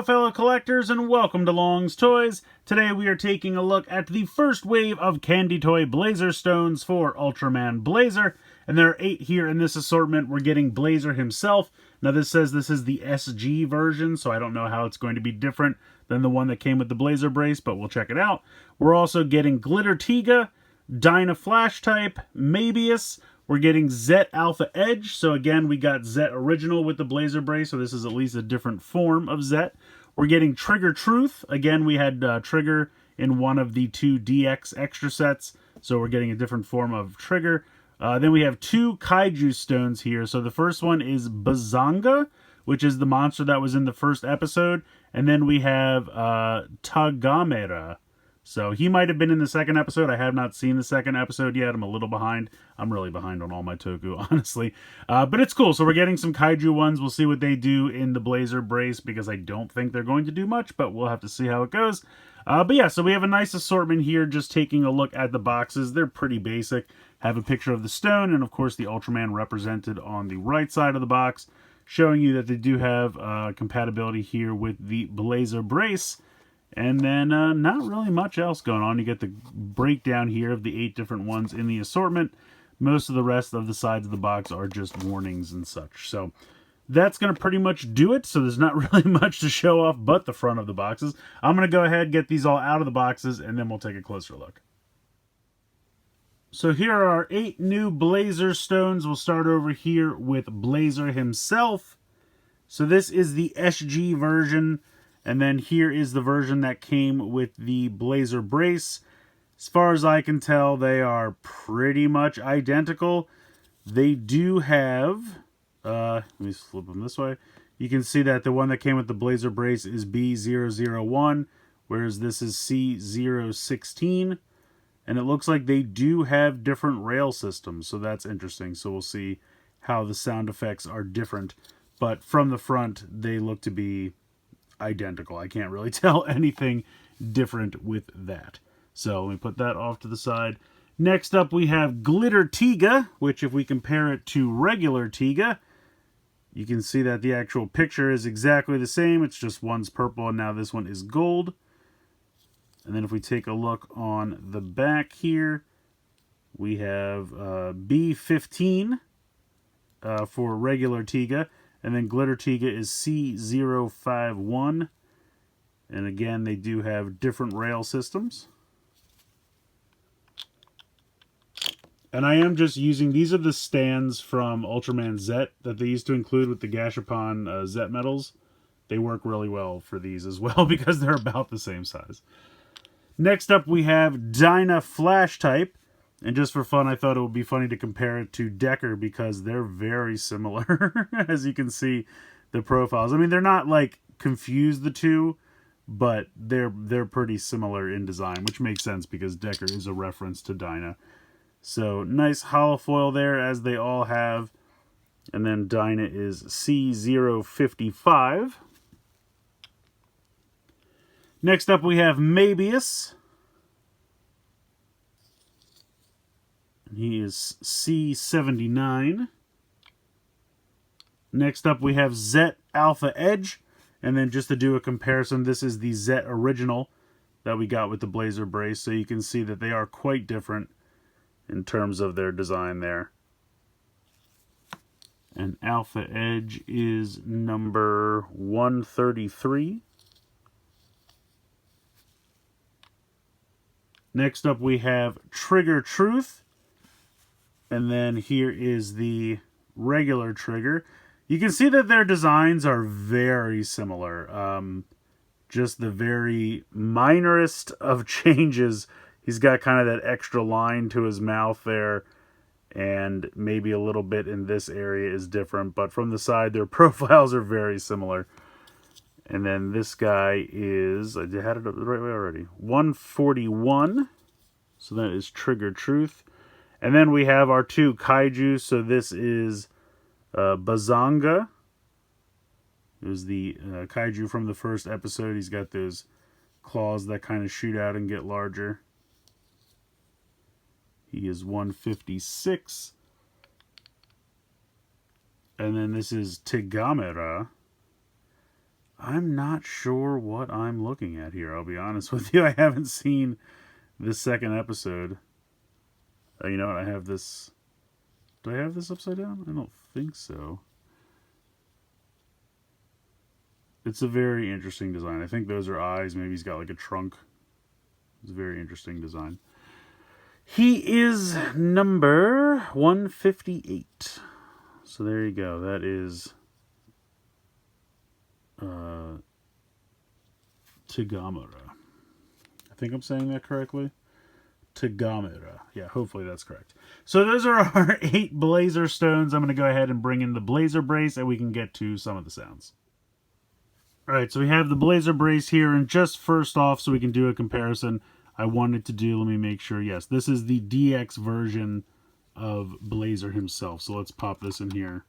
fellow collectors, and welcome to Long's Toys. Today we are taking a look at the first wave of Candy Toy Blazar stones for Ultraman Blazar. And there are 8 here in this assortment. We're getting Blazar himself. Now this says this is the SG version, so I don't know how it's going to be different than the one that came with the Blazar brace, but we'll check it out. We're also getting Glitter Tiga, Dyna Flash Type, Mabius. We're getting Zet Alpha Edge. So again, we got Zet Original with the Blazar brace, so this is at least a different form of Zet. We're getting Trigger Truth. Again, we had Trigger in one of the 2 DX extra sets, so we're getting a different form of Trigger. Then we have 2 Kaiju stones here. So the first one is Bazanga, which is the monster that was in the first episode. And then we have Tagamera. So he might have been in the second episode. I have not seen the second episode yet. I'm a little behind. I'm really behind on all my Toku, honestly. But it's cool. So we're getting some Kaiju ones. We'll see what they do in the Blazar brace, because I don't think they're going to do much, but we'll have to see how it goes. But yeah, so we have a nice assortment here. Just taking a look at the boxes. They're pretty basic. Have a picture of the stone and, of course, the Ultraman represented on the right side of the box, showing you that they do have compatibility here with the Blazar brace. And then not really much else going on. You get the breakdown here of the 8 different ones in the assortment. Most of the rest of the sides of the box are just warnings and such. So that's going to pretty much do it. So there's not really much to show off but the front of the boxes. I'm going to go ahead, get these all out of the boxes, and then we'll take a closer look. So here are our 8 new Blazar stones. We'll start over here with Blazar himself. So this is the SG version. And then here is the version that came with the Blazar brace. As far as I can tell, they are pretty much identical. They do have, let me flip them this way. You can see that the one that came with the Blazar brace is B001, whereas this is C016. And it looks like they do have different rail systems, so that's interesting. So we'll see how the sound effects are different. But from the front, they look to be identical. I can't really tell anything different with that. So let me put that off to the side. Next up we have Glitter Tiga, which if we compare it to regular Tiga, you can see that the actual picture is exactly the same. It's just one's purple and now this one is gold. And then if we take a look on the back here, we have B15 for regular Tiga. And then Glitter Tiga is C051. And again, they do have different rail systems. And I am just using, these are the stands from Ultraman Zet that they used to include with the Gashapon Zet medals. They work really well for these as well because they're about the same size. Next up we have Dyna Flash Type. And just for fun, I thought it would be funny to compare it to Decker because they're very similar, as you can see the profiles. I mean, they're not like confused the two, but they're pretty similar in design, which makes sense because Decker is a reference to Dyna. So nice hollow foil there, as they all have. And then Dyna is C055. Next up we have Mabius. He is C79. Next up we have Zet Alpha Edge. And then just to do a comparison, this is the Zet Original that we got with the Blazar brace. So you can see that they are quite different in terms of their design there. And Alpha Edge is number 133. Next up we have Trigger Truth. And then here is the regular Trigger. You can see that their designs are very similar. Just the very minorest of changes. He's got kind of that extra line to his mouth there. And maybe a little bit in this area is different. But from the side, their profiles are very similar. And then this guy is, I had it up the right way already, 141. So that is Trigger Truth. And then we have our 2 Kaiju. So this is Bazanga. It was the Kaiju from the first episode. He's got those claws that kind of shoot out and get larger. He is 156. And then this is Tagamera. I'm not sure what I'm looking at here, I'll be honest with you. I haven't seen this second episode. You know what? I have this. Do I have this upside down? I don't think so. It's a very interesting design. I think those are eyes. Maybe he's got like a trunk. It's a very interesting design. He is number 158. So there you go. That is Tagamura. I think I'm saying that correctly. Tagamura. Yeah, hopefully that's correct. So those are our 8 Blazar stones. I'm going to go ahead and bring in the Blazar brace and we can get to some of the sounds. Alright, so we have the Blazar brace here, and just first off, so we can do a comparison, I wanted to do, let me make sure, yes, this is the DX version of Blazar himself. So let's pop this in here.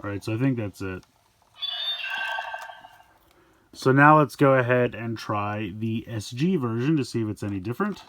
Alright, so I think that's it. So now let's go ahead and try the SG version to see if it's any different.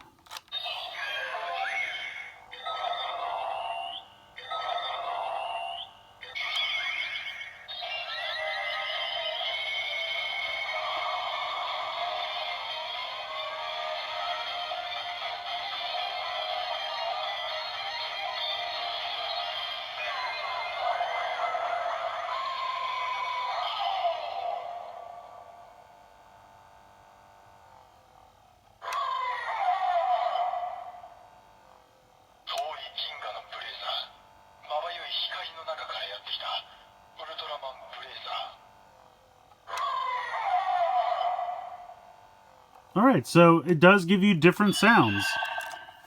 Alright, so it does give you different sounds.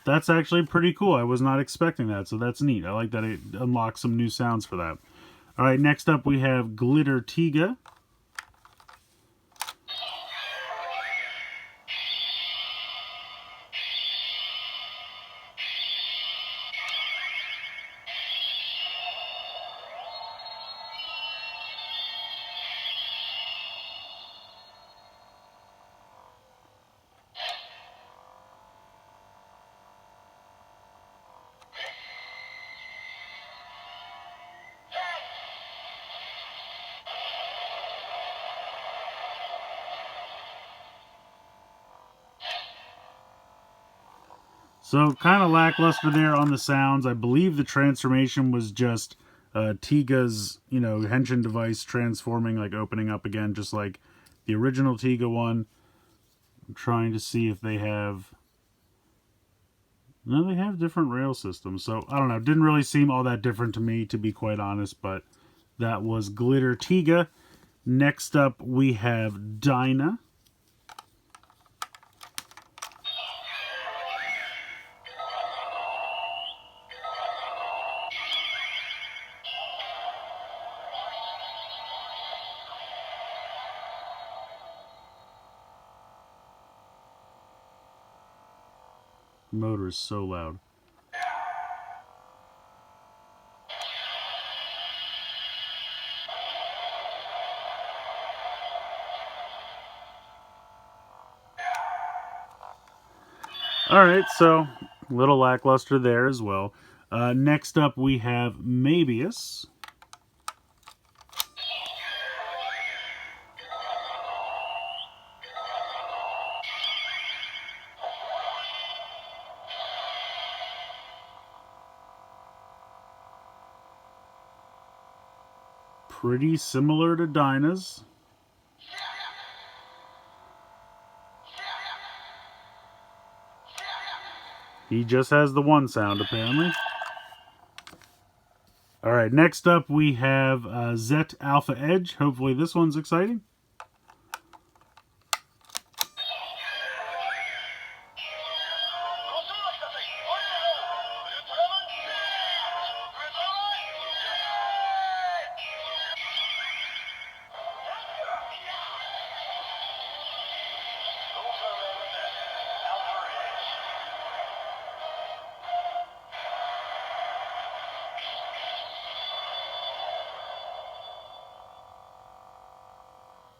That's actually pretty cool. I was not expecting that, so that's neat. I like that it unlocks some new sounds for that. Alright, next up we have Glitter Tiga. So kind of lackluster there on the sounds. I believe the transformation was just Tiga's, henshin device transforming, like opening up again, just like the original Tiga one. I'm trying to see if they have... No, they have different rail systems. So, I don't know. It didn't really seem all that different to me, to be quite honest. But that was Glitter Tiga. Next up, we have Dyna. The motor is so loud. Alright, so a little lackluster there as well. Next up we have Mabius. Pretty similar to Dinah's. He just has the one sound, apparently. Alright, next up we have Zet Alpha Edge. Hopefully this one's exciting.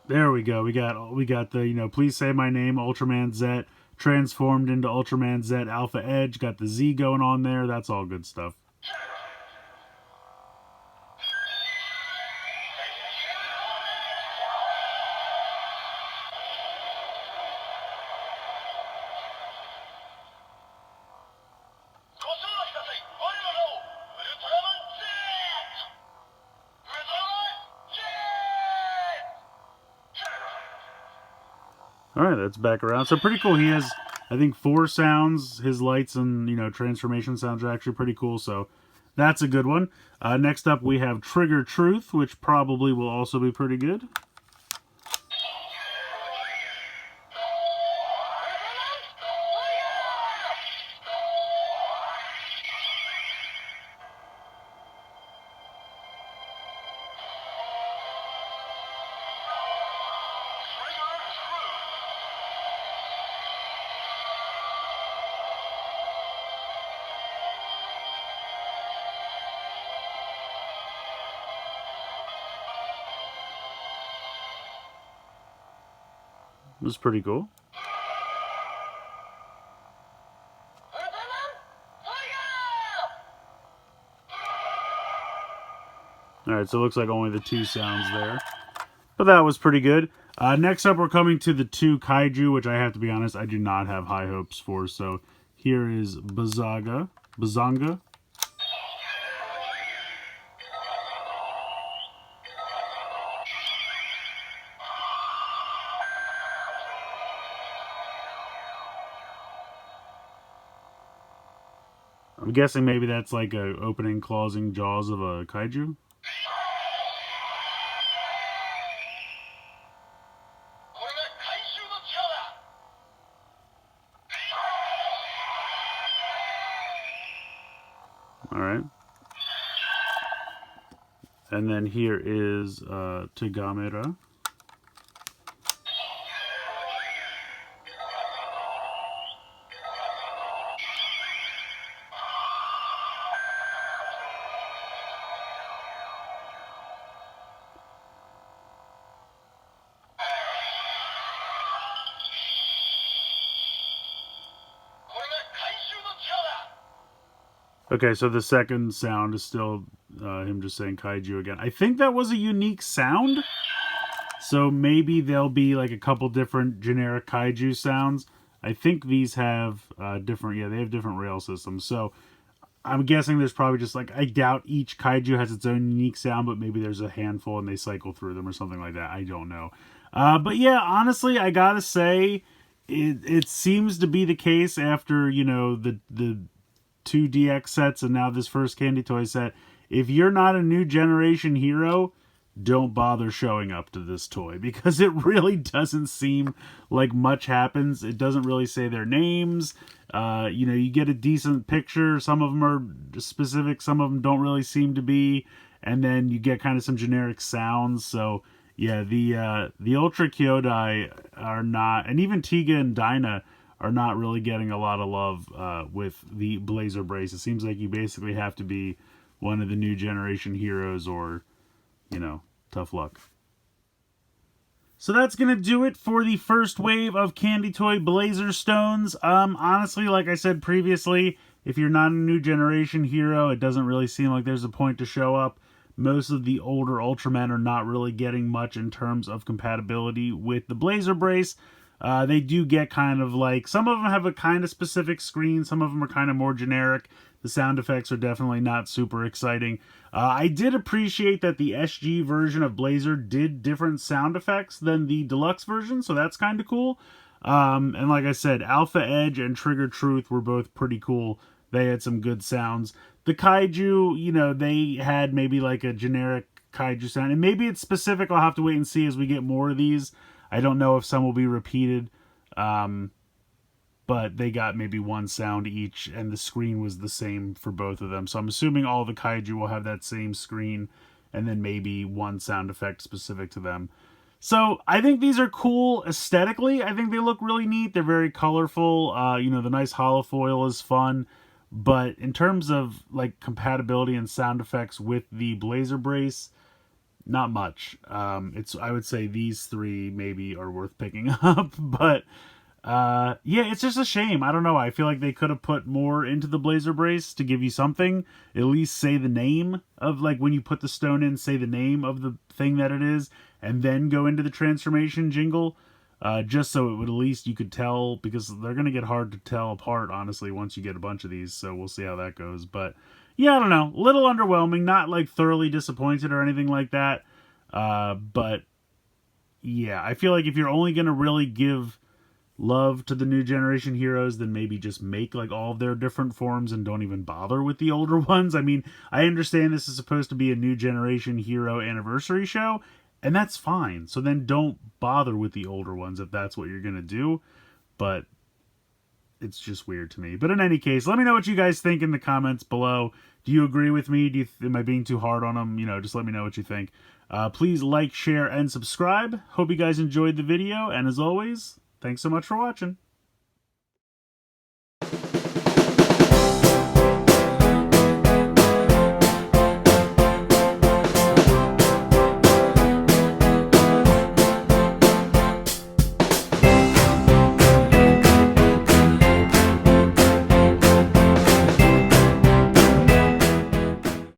There we go. We got the, please say my name, Ultraman Zet, transformed into Ultraman Zet Alpha Edge. Got the Z going on there. That's all good stuff. Alright, that's back around. So pretty cool. He has, I think, 4 sounds. His lights and, transformation sounds are actually pretty cool. So that's a good one. Next up, we have Trigger Truth, which probably will also be pretty good. It was pretty cool. Alright, so it looks like only the 2 sounds there. But that was pretty good. Next up, we're coming to the 2 kaiju, which I have to be honest, I do not have high hopes for. So here is Bazanga. I'm guessing maybe that's like a opening, closing jaws of a kaiju. Alright. And then here is Tagamera. Okay, so the second sound is still him just saying kaiju again. I think that was a unique sound. So maybe there'll be like a couple different generic kaiju sounds. I think these have different, they have different rail systems. So I'm guessing there's probably just like, I doubt each kaiju has its own unique sound, but maybe there's a handful and they cycle through them or something like that. I don't know. But yeah, honestly, I gotta say, it seems to be the case after, the 2 DX sets and now this first Candy Toy set. If you're not a new generation hero, don't bother showing up to this toy because it really doesn't seem like much happens. It doesn't really say their names. You get a decent picture. Some of them are specific. Some of them don't really seem to be. And then you get kind of some generic sounds. So yeah, the Ultra Kyodai are not, and even Tiga and Dinah are not really getting a lot of love with the Blazar brace. It seems like you basically have to be one of the new generation heroes or, tough luck. So that's going to do it for the first wave of Candy Toy Blazar Stones. Honestly, like I said previously, if you're not a new generation hero, it doesn't really seem like there's a point to show up. Most of the older Ultramen are not really getting much in terms of compatibility with the Blazar brace. They do get kind of like, some of them have a kind of specific screen, some of them are kind of more generic. The sound effects are definitely not super exciting. I did appreciate that the SG version of Blazar did different sound effects than the deluxe version, so that's kind of cool. And like I said, Alpha Edge and Trigger Truth were both pretty cool. They had some good sounds. The kaiju, you know, they had maybe like a generic kaiju sound, and maybe it's specific. I'll have to wait and see as we get more of these. I don't know if some will be repeated. But they got maybe one sound each, and the screen was the same for both of them. So I'm assuming all the kaiju will have that same screen, and then maybe one sound effect specific to them. So I think these are cool aesthetically. I think they look really neat. They're very colorful. You know, the nice holofoil is fun. But in terms of like compatibility and sound effects with the Blazar brace, not much. I would say these three maybe are worth picking up, but yeah, it's just a shame. I don't know. I feel like they could have put more into the Blazar brace to give you something. At least say the name of, like, when you put the stone in, say the name of the thing that it is, and then go into the transformation jingle. Just so it would, at least you could tell, because they're going to get hard to tell apart, honestly, once you get a bunch of these. So we'll see how that goes. But yeah, I don't know. A little underwhelming. Not like thoroughly disappointed or anything like that. But yeah, I feel like if you're only going to really give love to the new generation heroes, then maybe just make like all of their different forms and don't even bother with the older ones. I mean, I understand this is supposed to be a new generation hero anniversary show, and that's fine. So then don't bother with the older ones if that's what you're gonna do. But it's just weird to me. But in any case, let me know what you guys think in the comments below. Do you agree with me? Am I being too hard on them? You know, just let me know what you think. Please like, share, and subscribe. Hope you guys enjoyed the video, and as always, thanks so much for watching.